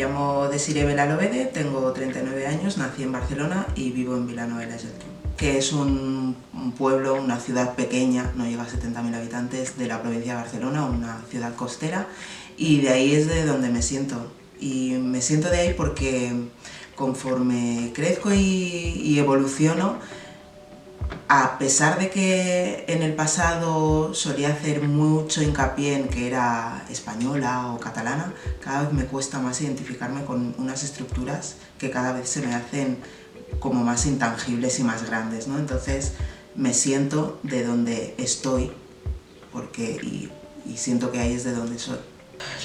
llamo Desiree Belalobede, tengo 39 años, nací en Barcelona y vivo en Vilanova i la Geltrú, que es un pueblo, una ciudad pequeña, no llega a 70.000 habitantes, de la provincia de Barcelona, una ciudad costera, y de ahí es de donde me siento. Y me siento de ahí porque conforme crezco y evoluciono, a pesar de que en el pasado solía hacer mucho hincapié en que era española o catalana, cada vez me cuesta más identificarme con unas estructuras que cada vez se me hacen como más intangibles y más grandes, ¿no? Entonces me siento de donde estoy y siento que ahí es de donde soy.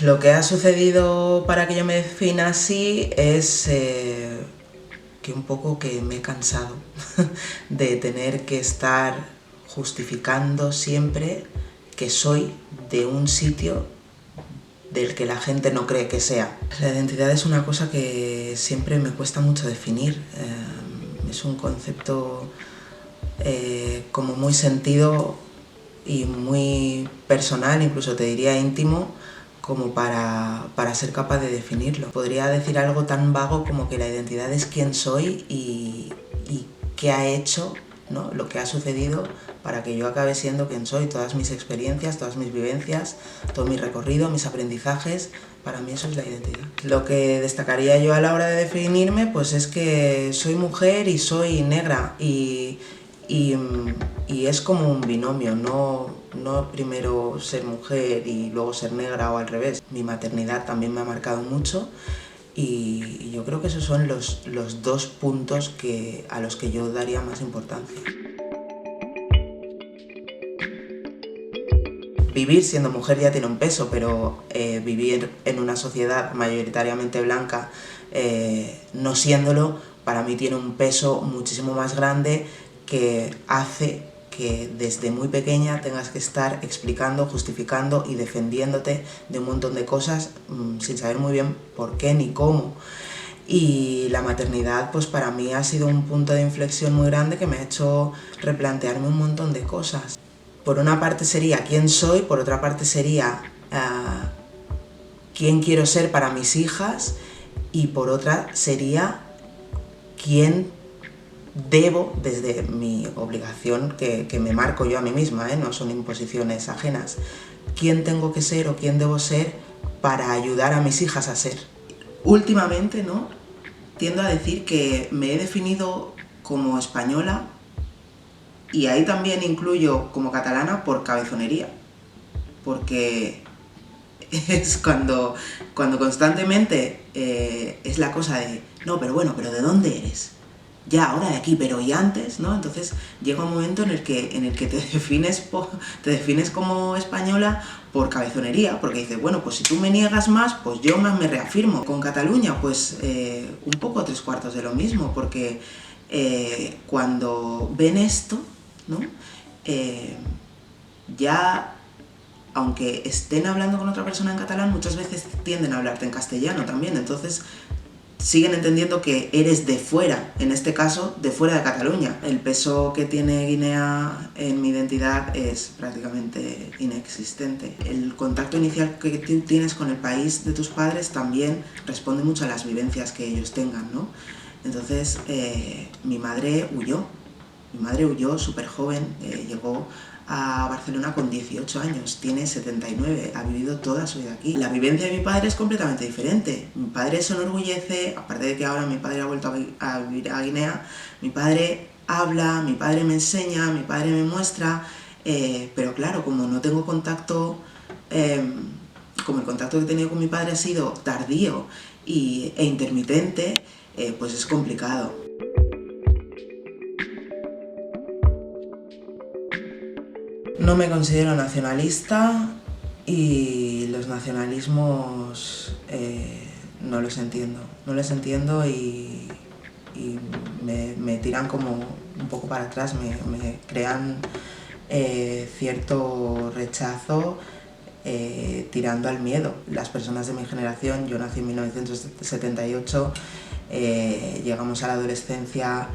Lo que ha sucedido para que yo me defina así es que un poco que me he cansado de tener que estar justificando siempre que soy de un sitio del que la gente no cree que sea. La identidad es una cosa que siempre me cuesta mucho definir. Es un concepto como muy sentido y muy personal, incluso te diría íntimo, como para ser capaz de definirlo. Podría decir algo tan vago como que la identidad es quién soy y qué ha hecho, ¿no? Lo que ha sucedido para que yo acabe siendo quien soy, todas mis experiencias, todas mis vivencias, todo mi recorrido, mis aprendizajes. Para mí eso es la identidad. Lo que destacaría yo a la hora de definirme pues es que soy mujer y soy negra y es como un binomio, no primero ser mujer y luego ser negra o al revés. Mi maternidad también me ha marcado mucho y yo creo que esos son los dos puntos a los que yo daría más importancia. Vivir siendo mujer ya tiene un peso, pero vivir en una sociedad mayoritariamente blanca, no siéndolo, para mí tiene un peso muchísimo más grande que hace que desde muy pequeña tengas que estar explicando, justificando y defendiéndote de un montón de cosas sin saber muy bien por qué ni cómo. Y la maternidad pues para mí ha sido un punto de inflexión muy grande que me ha hecho replantearme un montón de cosas. Por una parte sería quién soy, por otra parte sería quién quiero ser para mis hijas y por otra sería quién debo, desde mi obligación que me marco yo a mí misma, no son imposiciones ajenas, quién tengo que ser o quién debo ser para ayudar a mis hijas a ser. Últimamente, ¿no?, tiendo a decir que me he definido como española y ahí también incluyo como catalana por cabezonería, porque es cuando constantemente es la cosa de no, pero bueno, pero ¿de dónde eres? Ya, ahora de aquí, pero ¿y antes? ¿No? Entonces llega un momento en el que te defines como española por cabezonería, porque dices, bueno, pues si tú me niegas más, pues yo más me reafirmo. Con Cataluña, pues un poco 3/4 de lo mismo, porque cuando ven esto, ¿no?, ya, aunque estén hablando con otra persona en catalán, muchas veces tienden a hablarte en castellano también, entonces siguen entendiendo que eres de fuera, en este caso, de fuera de Cataluña. El peso que tiene Guinea en mi identidad es prácticamente inexistente. El contacto inicial que tú tienes con el país de tus padres también responde mucho a las vivencias que ellos tengan, ¿no? Entonces, mi madre huyó súper joven, llegó a Barcelona con 18 años, tiene 79, ha vivido toda su vida aquí. La vivencia de mi padre es completamente diferente. Mi padre se enorgullece, aparte de que ahora mi padre ha vuelto a vivir a Guinea, mi padre habla, mi padre me enseña, mi padre me muestra, pero claro, como no tengo contacto, como el contacto que he tenido con mi padre ha sido tardío e intermitente, pues es complicado. No me considero nacionalista y los nacionalismos no los entiendo y me tiran como un poco para atrás, me crean cierto rechazo tirando al miedo. Las personas de mi generación, yo nací en 1978, llegamos a la adolescencia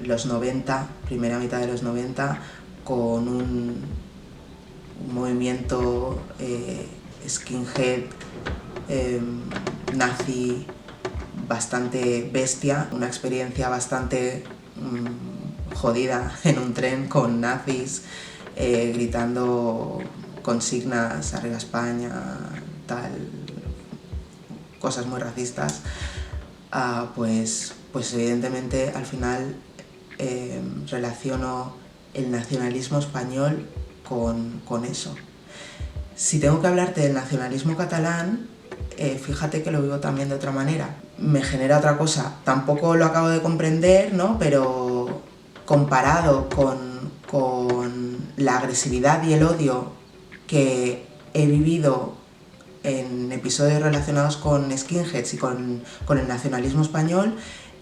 los 90, primera mitad de los 90, con un movimiento skinhead nazi bastante bestia, una experiencia bastante jodida en un tren con nazis, gritando consignas arriba España, tal, cosas muy racistas, pues evidentemente al final relaciono el nacionalismo español con eso. Si tengo que hablarte del nacionalismo catalán, fíjate que lo vivo también de otra manera. Me genera otra cosa, tampoco lo acabo de comprender, ¿no? Pero comparado con la agresividad y el odio que he vivido en episodios relacionados con skinheads y con el nacionalismo español,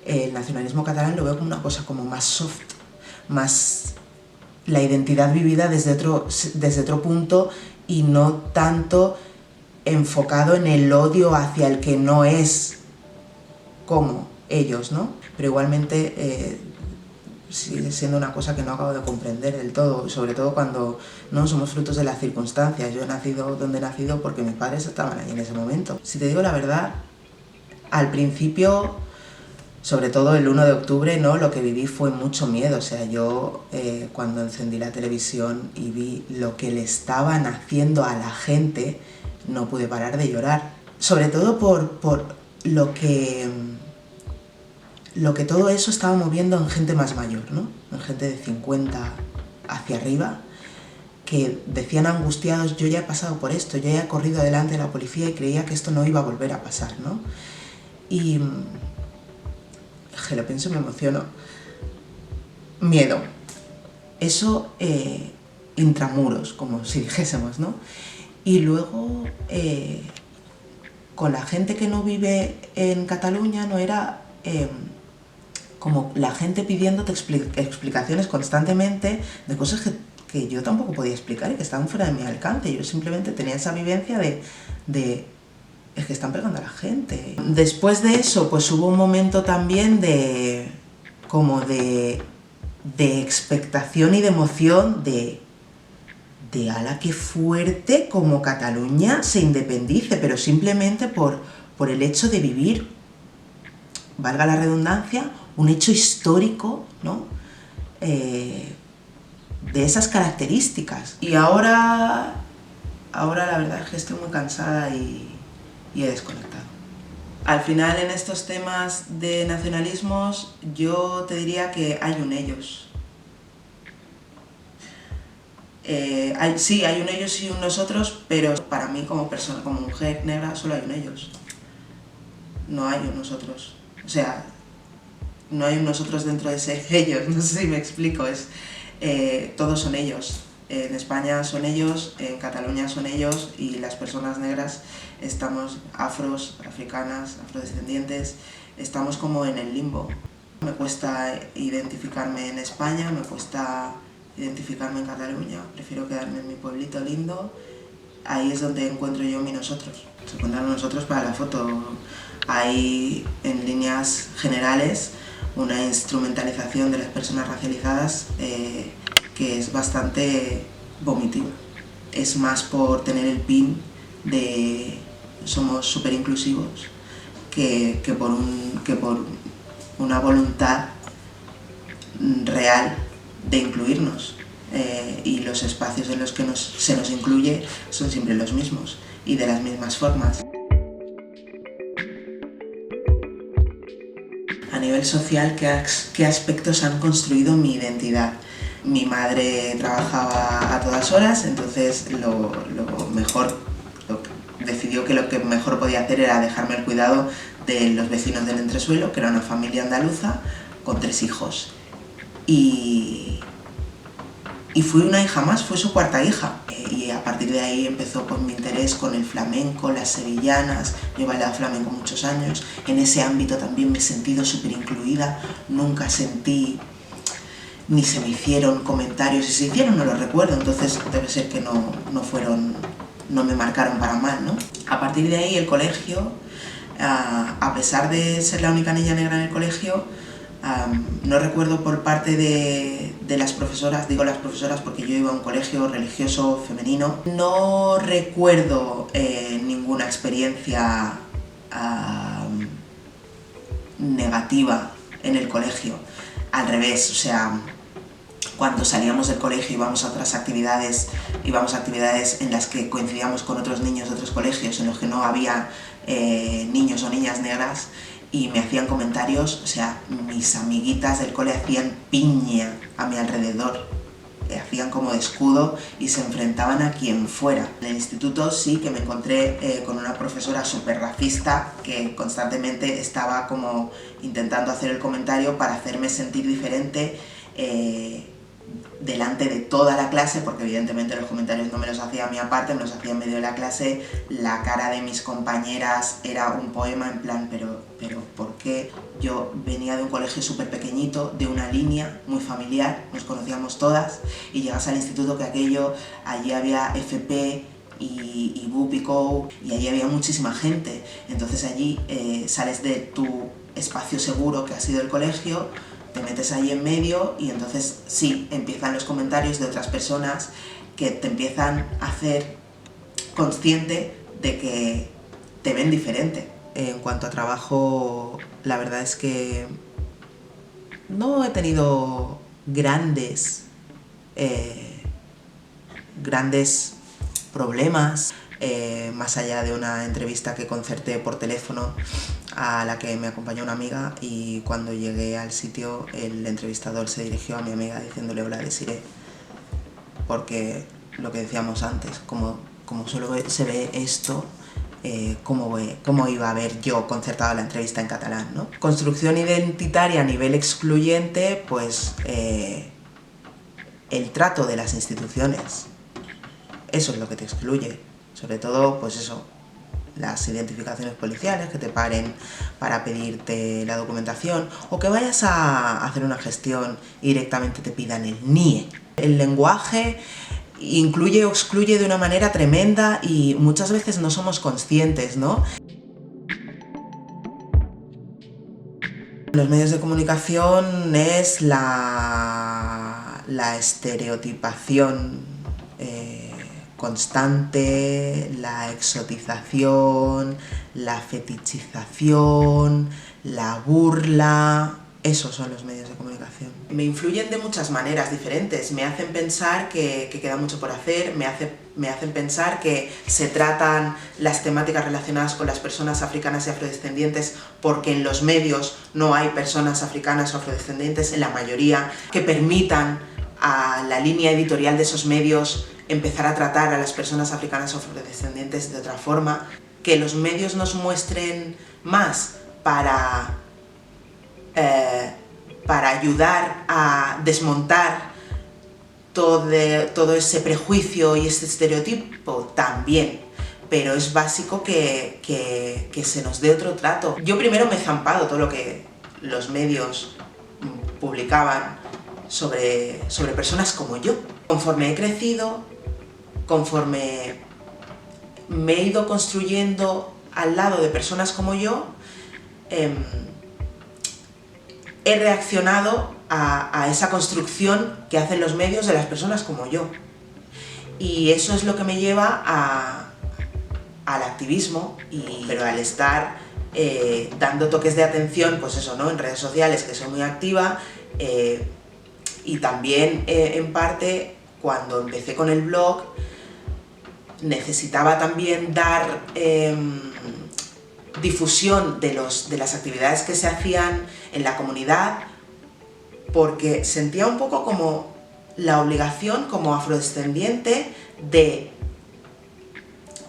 el nacionalismo catalán lo veo como una cosa como más soft, más la identidad vivida desde otro punto y no tanto enfocado en el odio hacia el que no es como ellos, ¿no? Pero igualmente sigue siendo una cosa que no acabo de comprender del todo, sobre todo cuando no somos frutos de las circunstancias. Yo he nacido donde he nacido porque mis padres estaban ahí en ese momento. Si te digo la verdad, al principio, sobre todo el 1 de octubre, ¿no? Lo que viví fue mucho miedo. O sea, yo cuando encendí la televisión y vi lo que le estaban haciendo a la gente, no pude parar de llorar. Sobre todo por lo que todo eso estaba moviendo en gente más mayor, ¿no? En gente de 50 hacia arriba, que decían angustiados: yo ya he pasado por esto, yo ya he corrido delante de la policía y creía que esto no iba a volver a pasar, ¿no? Y que lo pienso y me emociono. Miedo. Eso intramuros, como si dijésemos, ¿no? Y luego, con la gente que no vive en Cataluña, no era como la gente pidiéndote explicaciones constantemente de cosas que yo tampoco podía explicar y que estaban fuera de mi alcance. Yo simplemente tenía esa vivencia de es que están pegando a la gente. Después de eso, pues hubo un momento también de expectación y de emoción de ala, qué fuerte, como Cataluña se independice, pero simplemente por el hecho de vivir, valga la redundancia, un hecho histórico, ¿no? De esas características. Y ahora la verdad es que estoy muy cansada y he desconectado. Al final, en estos temas de nacionalismos, yo te diría que hay un ellos. Sí, hay un ellos y un nosotros, pero para mí como persona, como mujer negra, solo hay un ellos. No hay un nosotros. O sea, no hay un nosotros dentro de ese ellos, no sé si me explico. Todos son ellos. En España son ellos, en Cataluña son ellos, y las personas negras estamos, afros, africanas, afrodescendientes, estamos como en el limbo. Me cuesta identificarme en España, me cuesta identificarme en Cataluña, prefiero quedarme en mi pueblito lindo. Ahí es donde encuentro yo mi nosotros. Se encuentran nosotros para la foto. Hay, en líneas generales, una instrumentalización de las personas racializadas que es bastante vomitiva. Es más por tener el pin de somos súper inclusivos que por una voluntad real de incluirnos. Y los espacios en los que se nos incluye son siempre los mismos y de las mismas formas. A nivel social, ¿qué aspectos han construido mi identidad? Mi madre trabajaba a todas horas, entonces decidió que lo que mejor podía hacer era dejarme el cuidado de los vecinos del entresuelo, que era una familia andaluza con 3 hijos. Y fui una hija más, fui su 4ª hija. Y a partir de ahí empezó pues mi interés con el flamenco, las sevillanas. Yo he bailado flamenco muchos años. En ese ámbito también me he sentido súper incluida. Nunca sentí, ni se me hicieron comentarios. Si se hicieron no los recuerdo, entonces debe ser que no me marcaron para mal, ¿no? A partir de ahí el colegio, a pesar de ser la única niña negra en el colegio, no recuerdo por parte de las profesoras, digo las profesoras porque yo iba a un colegio religioso femenino, no recuerdo ninguna experiencia negativa en el colegio. Al revés, o sea, cuando salíamos del colegio íbamos a otras actividades, íbamos a actividades en las que coincidíamos con otros niños de otros colegios en los que no había niños o niñas negras, y me hacían comentarios, o sea, mis amiguitas del cole hacían piña a mi alrededor, hacían como de escudo y se enfrentaban a quien fuera. En el instituto sí que me encontré con una profesora súper racista que constantemente estaba como intentando hacer el comentario para hacerme sentir diferente delante de toda la clase, porque evidentemente los comentarios no me los hacía a mí aparte, me los hacía en medio de la clase. La cara de mis compañeras era un poema, en plan, pero ¿por qué? Yo venía de un colegio súper pequeñito, de una línea muy familiar, nos conocíamos todas, y llegas al instituto que aquello, allí había FP y BUP y COU, y allí había muchísima gente. Entonces allí sales de tu espacio seguro que ha sido el colegio, te metes ahí en medio y entonces sí, empiezan los comentarios de otras personas que te empiezan a hacer consciente de que te ven diferente. En cuanto a trabajo, la verdad es que no he tenido grandes problemas, más allá de una entrevista que concerté por teléfono a la que me acompañó una amiga, y cuando llegué al sitio el entrevistador se dirigió a mi amiga diciéndole: hola, Desiree, porque lo que decíamos antes, como solo se ve esto, ¿cómo iba a haber yo concertado la entrevista en catalán, ¿no? Construcción identitaria a nivel excluyente, pues el trato de las instituciones, eso es lo que te excluye, sobre todo, pues eso, las identificaciones policiales, que te paren para pedirte la documentación, o que vayas a hacer una gestión y directamente te pidan el NIE. El lenguaje incluye o excluye de una manera tremenda y muchas veces no somos conscientes, ¿no? Los medios de comunicación es la estereotipación constante, la exotización, la fetichización, la burla. Esos son los medios de comunicación. Me influyen de muchas maneras diferentes, me hacen pensar que queda mucho por hacer, me hacen pensar que se tratan las temáticas relacionadas con las personas africanas y afrodescendientes porque en los medios no hay personas africanas o afrodescendientes, en la mayoría, que permitan a la línea editorial de esos medios empezar a tratar a las personas africanas o afrodescendientes de otra forma, que los medios nos muestren más para ayudar a desmontar todo ese prejuicio y ese estereotipo también, pero es básico que se nos dé otro trato. Yo primero me he zampado todo lo que los medios publicaban sobre personas como yo. Conforme he crecido, conforme me he ido construyendo al lado de personas como yo, he reaccionado a esa construcción que hacen los medios de las personas como yo. Y eso es lo que me lleva al activismo, pero al estar dando toques de atención, pues eso, ¿no?, en redes sociales, que soy muy activa, y también en parte cuando empecé con el blog necesitaba también dar difusión de las actividades que se hacían en la comunidad, porque sentía un poco como la obligación como afrodescendiente de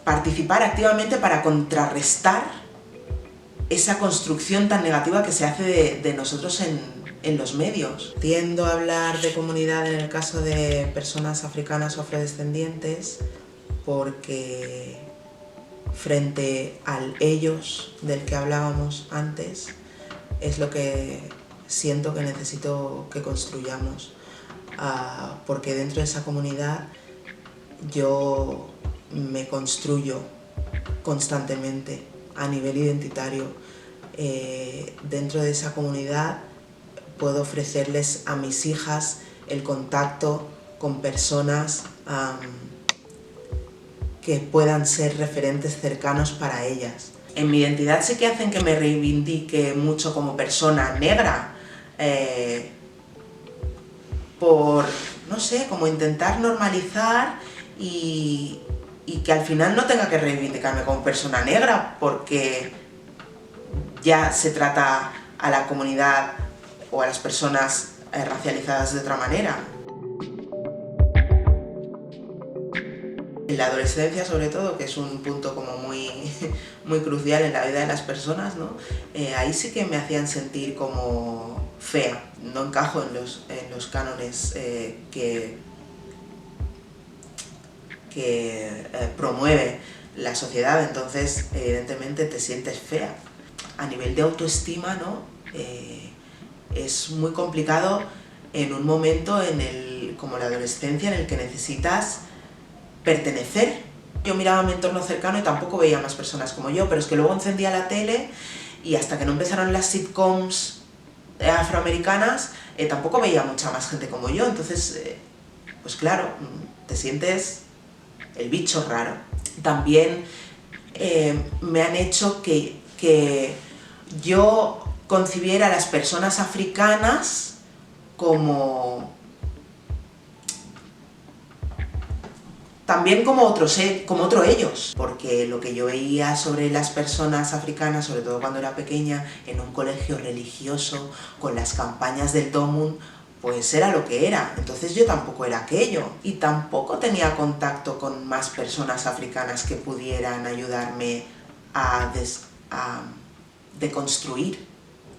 participar activamente para contrarrestar esa construcción tan negativa que se hace de nosotros en los medios. Tiendo a hablar de comunidad en el caso de personas africanas o afrodescendientes porque frente al ellos del que hablábamos antes es lo que siento que necesito que construyamos, porque dentro de esa comunidad yo me construyo constantemente a nivel identitario. Dentro de esa comunidad puedo ofrecerles a mis hijas el contacto con personas que puedan ser referentes cercanos para ellas. En mi identidad sí que hacen que me reivindique mucho como persona negra, por, no sé, como intentar normalizar y que al final no tenga que reivindicarme como persona negra, porque ya se trata a la comunidad o a las personas racializadas de otra manera. En la adolescencia, sobre todo, que es un punto como muy crucial en la vida de las personas, ¿no? Ahí sí que me hacían sentir como fea, no encajo en los cánones que promueve la sociedad, entonces evidentemente te sientes fea. A nivel de autoestima, ¿no? Es muy complicado en un momento como la adolescencia, en el que necesitas pertenecer. Yo miraba a mi entorno cercano y tampoco veía más personas como yo, pero es que luego encendía la tele y hasta que no empezaron las sitcoms afroamericanas, tampoco veía mucha más gente como yo, entonces, pues claro, te sientes el bicho raro. También me han hecho que yo concibiera a las personas africanas como también como otro ellos, porque lo que yo veía sobre las personas africanas, sobre todo cuando era pequeña, en un colegio religioso, con las campañas del Domun, pues era lo que era. Entonces yo tampoco era aquello, y tampoco tenía contacto con más personas africanas que pudieran ayudarme a deconstruir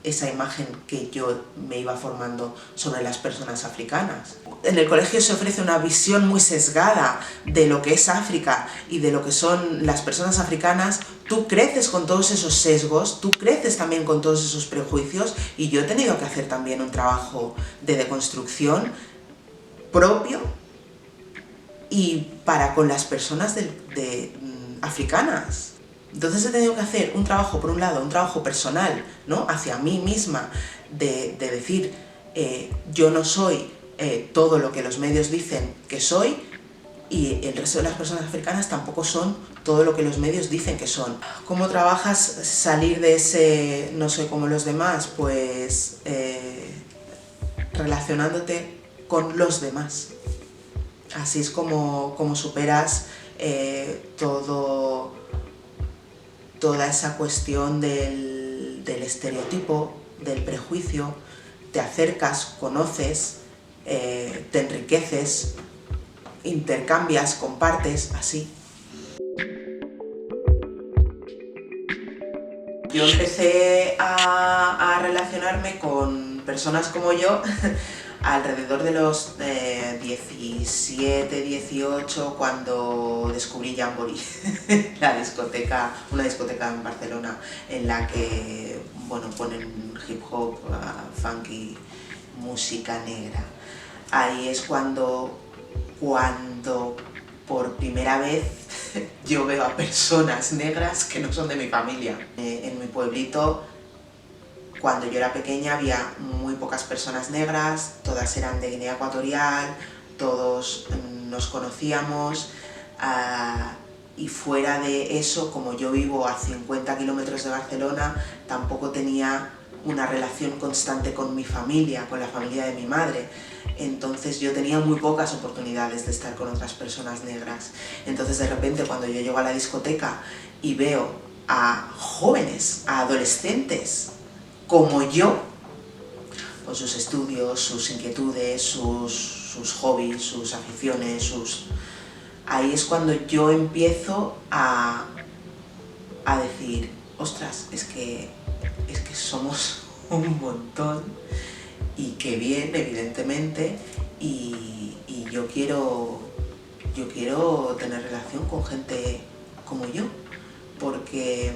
esa imagen que yo me iba formando sobre las personas africanas. En el colegio se ofrece una visión muy sesgada de lo que es África y de lo que son las personas africanas. Tú creces con todos esos sesgos, tú creces también con todos esos prejuicios, y yo he tenido que hacer también un trabajo de deconstrucción propio y para con las personas africanas. Entonces he tenido que hacer un trabajo, por un lado, un trabajo personal, ¿no? Hacia mí misma, de decir, yo no soy todo lo que los medios dicen que soy, y el resto de las personas africanas tampoco son todo lo que los medios dicen que son. ¿Cómo trabajas salir de ese no soy como los demás? Pues relacionándote con los demás. Así es como superas toda esa cuestión del estereotipo, del prejuicio. Te acercas, conoces, te enriqueces, intercambias, compartes, así. Yo empecé a relacionarme con personas como yo alrededor de los 17, 18, cuando descubrí Jamboree, una discoteca en Barcelona en la que, bueno, ponen hip hop, funky, música negra. Ahí es cuando por primera vez yo veo a personas negras que no son de mi familia. En mi pueblito, cuando yo era pequeña, había muy pocas personas negras, todas eran de Guinea Ecuatorial, todos nos conocíamos, y fuera de eso, como yo vivo a 50 kilómetros de Barcelona, tampoco tenía una relación constante con mi familia, con la familia de mi madre. Entonces yo tenía muy pocas oportunidades de estar con otras personas negras. Entonces de repente, cuando yo llego a la discoteca y veo a jóvenes, a adolescentes como yo, con sus estudios, sus inquietudes, sus hobbies, sus aficiones, ahí es cuando yo empiezo a decir, ostras, es que somos un montón, y qué bien, evidentemente, y yo quiero tener relación con gente como yo, porque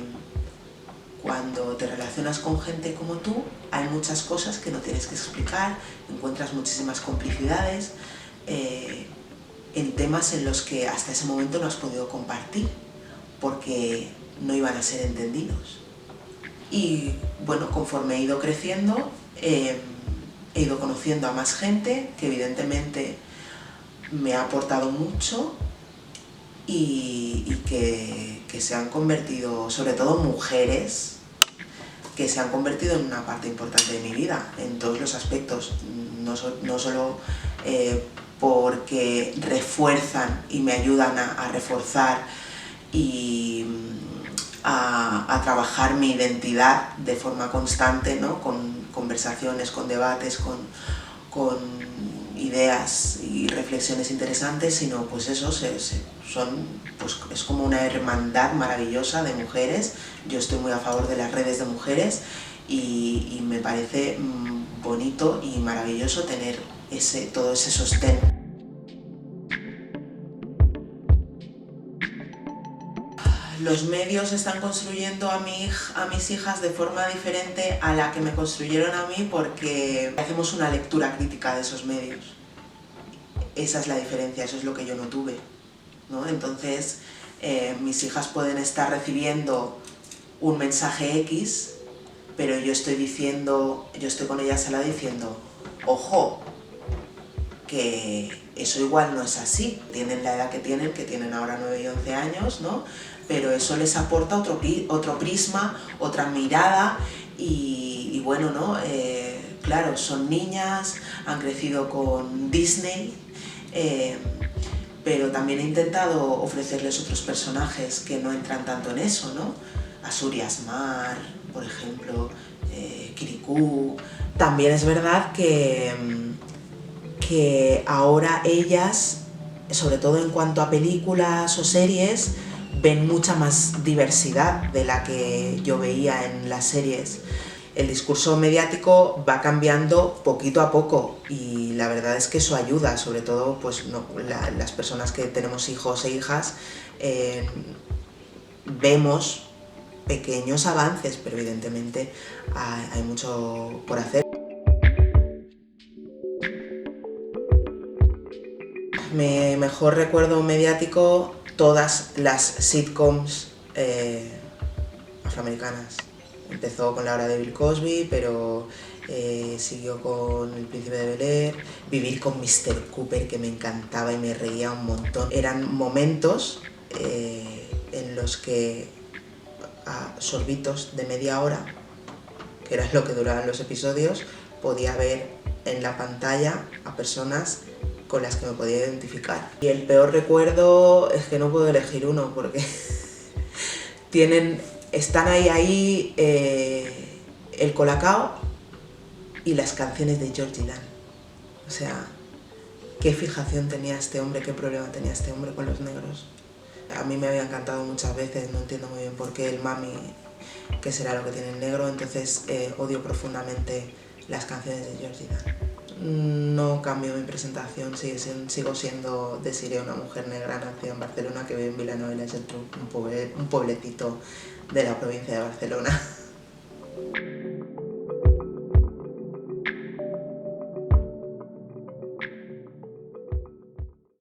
cuando te relacionas con gente como tú, hay muchas cosas que no tienes que explicar, encuentras muchísimas complicidades en temas en los que hasta ese momento no has podido compartir, porque no iban a ser entendidos. Y bueno, conforme he ido creciendo, he ido conociendo a más gente que evidentemente me ha aportado mucho y que que se han convertido, sobre todo mujeres, que se han convertido en una parte importante de mi vida, en todos los aspectos, no solo porque refuerzan y me ayudan a reforzar y a trabajar mi identidad de forma constante, ¿no? Con conversaciones, con debates, con ideas y reflexiones interesantes, sino pues eso, pues es como una hermandad maravillosa de mujeres. Yo estoy muy a favor de las redes de mujeres y me parece bonito y maravilloso tener todo ese sostén. Los medios están construyendo a mis hijas de forma diferente a la que me construyeron a mí, porque hacemos una lectura crítica de esos medios. Esa es la diferencia, eso es lo que yo no tuve, ¿no? Entonces, mis hijas pueden estar recibiendo un mensaje X, pero yo estoy con ellas al lado diciendo, ojo, que eso igual no es así. Tienen la edad que tienen ahora 9 y 11 años, ¿no? Pero eso les aporta otro prisma, otra mirada y bueno, ¿no? Claro, son niñas, han crecido con Disney, pero también he intentado ofrecerles otros personajes que no entran tanto en eso, ¿no? Asturias Mar, por ejemplo, Kirikou. También es verdad que ahora ellas, sobre todo en cuanto a películas o series, ven mucha más diversidad de la que yo veía en las series. El discurso mediático va cambiando poquito a poco y la verdad es que eso ayuda, sobre todo pues, las personas que tenemos hijos e hijas, vemos pequeños avances, pero evidentemente hay mucho por hacer. Mi mejor recuerdo mediático, todas las sitcoms afroamericanas. Empezó con La Hora de Bill Cosby, pero siguió con El Príncipe de Bel-Air, Vivir con Mr. Cooper, que me encantaba y me reía un montón. Eran momentos en los que a sorbitos de media hora, que era lo que duraban los episodios, podía ver en la pantalla a personas con las que me podía identificar. Y el peor recuerdo es que no puedo elegir uno porque están ahí el Colacao y las canciones de George Dylan. O sea, qué fijación tenía este hombre, qué problema tenía este hombre con los negros. A mí me había encantado muchas veces, no entiendo muy bien por qué el mami, qué será lo que tiene el negro, entonces odio profundamente las canciones de George Dylan. No cambio mi presentación, sigo siendo Desiree, una mujer negra nacida en Barcelona que vive en Vilanova i la Geltrú, un pueblecito de la provincia de Barcelona.